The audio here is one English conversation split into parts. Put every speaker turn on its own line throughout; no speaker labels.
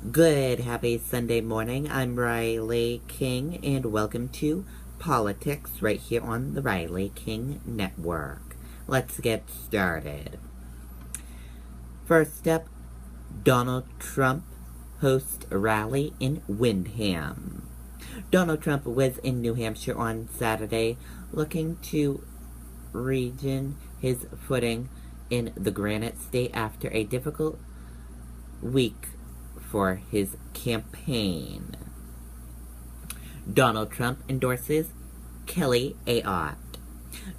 Good, happy Sunday morning. I'm Riley King, and welcome to Politics right here on the Riley King Network. Let's get started. First up, Donald Trump hosts a rally in Windham. Donald Trump was in New Hampshire on Saturday looking to regain his footing in the Granite State after a difficult week for his campaign. Donald Trump endorses Kelly Ayotte.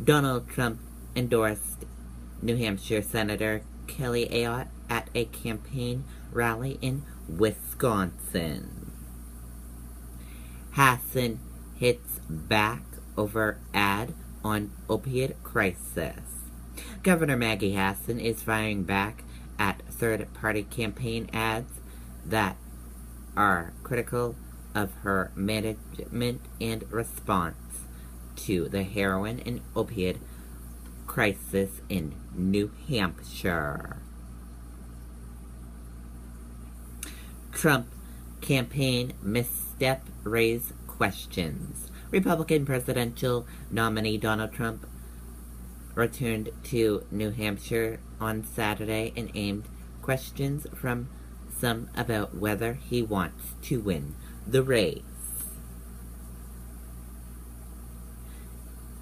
Donald Trump endorsed New Hampshire Senator Kelly Ayotte at a campaign rally in Wisconsin. Hassan hits back over ad on opioid crisis. Governor Maggie Hassan is firing back at third-party campaign ads that are critical of her management and response to the heroin and opioid crisis in New Hampshire. Trump campaign misstep raise questions. Republican presidential nominee Donald Trump returned to New Hampshire on Saturday and aimed questions from some about whether he wants to win the race.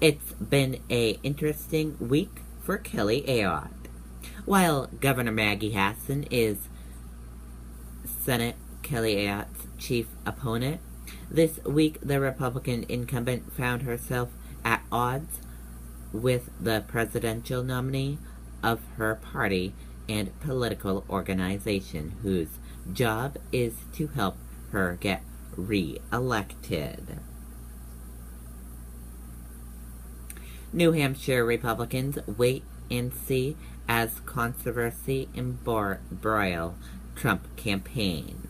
It's been an interesting week for Kelly Ayotte. While Governor Maggie Hassan is Senate Kelly Ayotte's chief opponent, this week the Republican incumbent found herself at odds with the presidential nominee of her party and political organization, whose job is to help her get re-elected. New Hampshire Republicans wait and see as controversy embroil Trump campaign.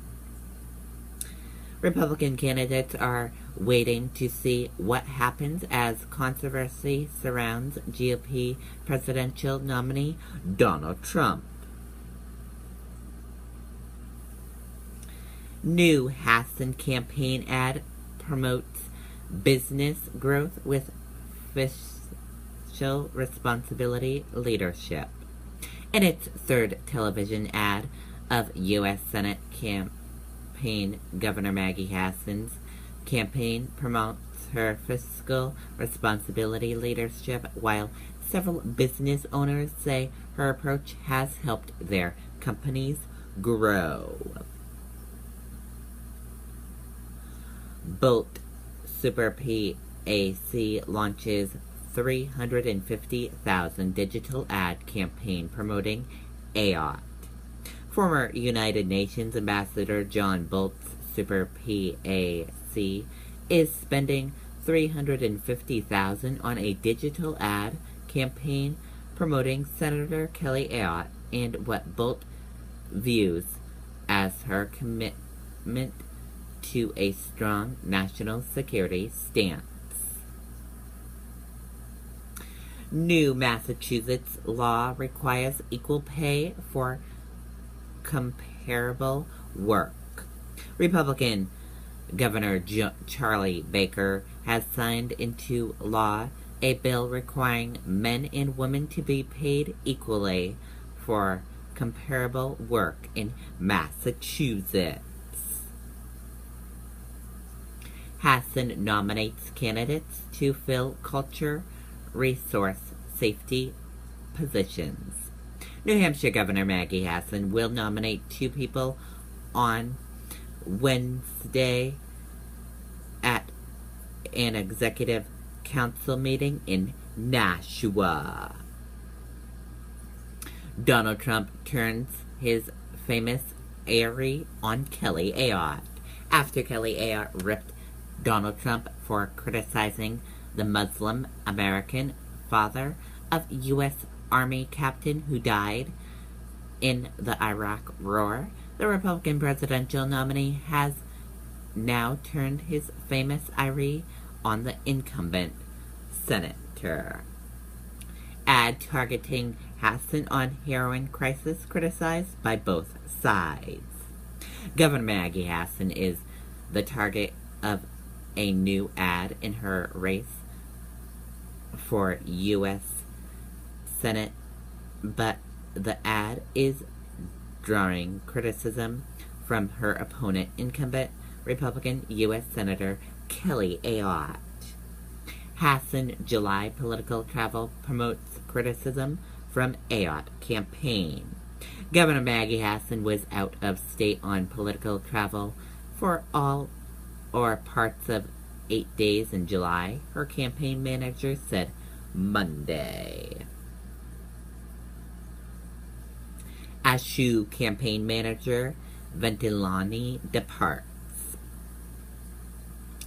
Republican candidates are waiting to see what happens as controversy surrounds GOP presidential nominee Donald Trump. New Hassan campaign ad promotes business growth with fiscal responsibility leadership. In its third television ad of U.S. Senate campaign, Governor Maggie Hassan's campaign promotes her fiscal responsibility leadership, while several business owners say her approach has helped their companies grow. Bolt Super PAC launches 350,000 digital ad campaign promoting Ayotte. Former United Nations Ambassador John Bolt's Super PAC is spending $350,000 on a digital ad campaign promoting Senator Kelly Ayotte and what Bolt views as her commitment to a strong national security stance. New Massachusetts law requires equal pay for comparable work. Republican Governor Charlie Baker has signed into law a bill requiring men and women to be paid equally for comparable work in Massachusetts. Hassan nominates candidates to fill culture, resource, safety positions. New Hampshire Governor Maggie Hassan will nominate two people on Wednesday at an executive council meeting in Nashua. Donald Trump turns his famous airy on Kelly Ayotte after Kelly Ayotte ripped Donald Trump for criticizing the Muslim American father of U.S. Army captain who died in the Iraq War. The Republican presidential nominee has now turned his famous ire on the incumbent senator. Ad targeting Hassan on heroin crisis criticized by both sides. Governor Maggie Hassan is the target of a new ad in her race for U.S. Senate, but the ad is drawing criticism from her opponent, incumbent Republican U.S. Senator Kelly Ayotte. Hassan July political travel promotes criticism from Ayotte campaign. Governor Maggie Hassan was out of state on political travel for all or parts of 8 days in July, her campaign manager said Monday. Ashu campaign manager Ventilani departs.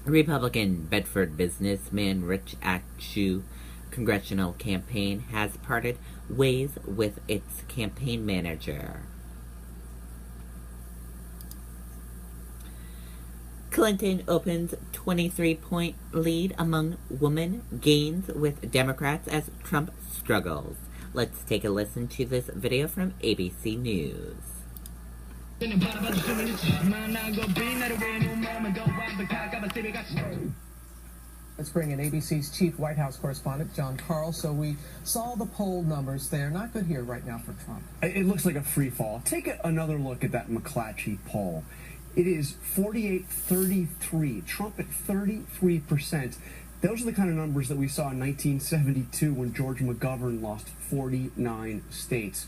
Republican Bedford businessman Rich Ashu congressional campaign has parted ways with its campaign manager. Clinton opens 23-point lead among women, gains with Democrats as Trump struggles. Let's take a listen to this video from ABC News.
Let's bring in ABC's chief White House correspondent, John Karl. So we saw the poll numbers there. Not good here right now for Trump.
It looks like a free fall. Take another look at that McClatchy poll. It is 48-33. Trump at 33%. Those are the kind of numbers that we saw in 1972 when George McGovern lost 49 states.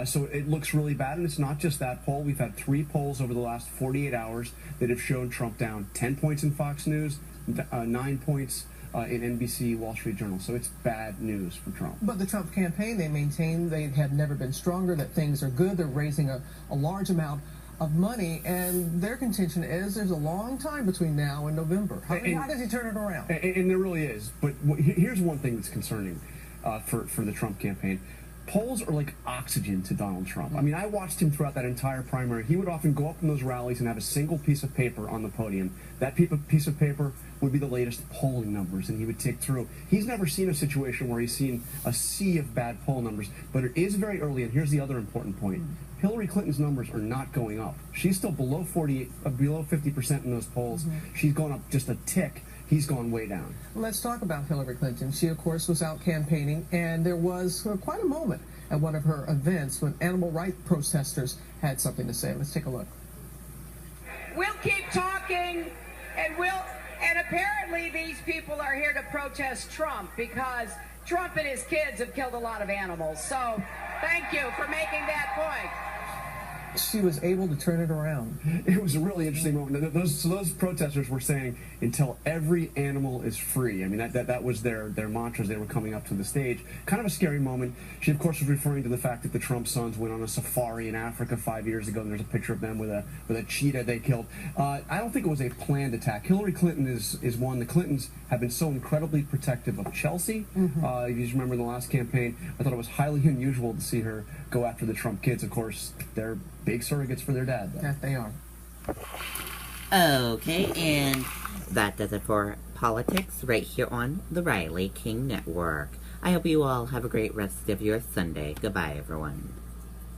So it looks really bad, and it's not just that poll. We've had 3 polls over the last 48 hours that have shown Trump down 10 points in Fox News, 9 points in NBC, Wall Street Journal. So it's bad news for Trump.
But the Trump campaign, they maintain they have never been stronger, that things are good. They're raising a large amount of money, and their contention is there's a long time between now and November. How does he turn it around?
And there really is. But here's one thing that's concerning for the Trump campaign. Polls are like oxygen to Donald Trump. I mean, I watched him throughout that entire primary. He would often go up in those rallies and have a single piece of paper on the podium. That piece of paper would be the latest polling numbers, and he would tick through. He's never seen a situation where he's seen a sea of bad poll numbers, but it is very early, and here's the other important point. Hillary Clinton's numbers are not going up. She's still below 50% in those polls. She's going up just a tick. He's gone way down.
Let's talk about Hillary Clinton. She, of course, was out campaigning, and there was quite a moment at one of her events when animal rights protesters had something to say. Let's take a look.
We'll keep talking, and apparently these people are here to protest Trump because Trump and his kids have killed a lot of animals. So thank you for making that point.
She was able to turn it around.
It was a really interesting moment. Those protesters were saying, until every animal is free. I mean, that was their mantras. They were coming up to the stage. Kind of a scary moment. She, of course, was referring to the fact that the Trump sons went on a safari in Africa 5 years ago, and there's a picture of them with a cheetah they killed. I don't think it was a planned attack. Hillary Clinton is one. The Clintons have been so incredibly protective of Chelsea. If you remember the last campaign, I thought it was highly unusual to see her go after the Trump kids. Of course, they're big surrogates for their dad, though.
That they are.
Okay, and that does it for politics right here on the Riley King Network. I hope you all have a great rest of your Sunday. Goodbye, everyone.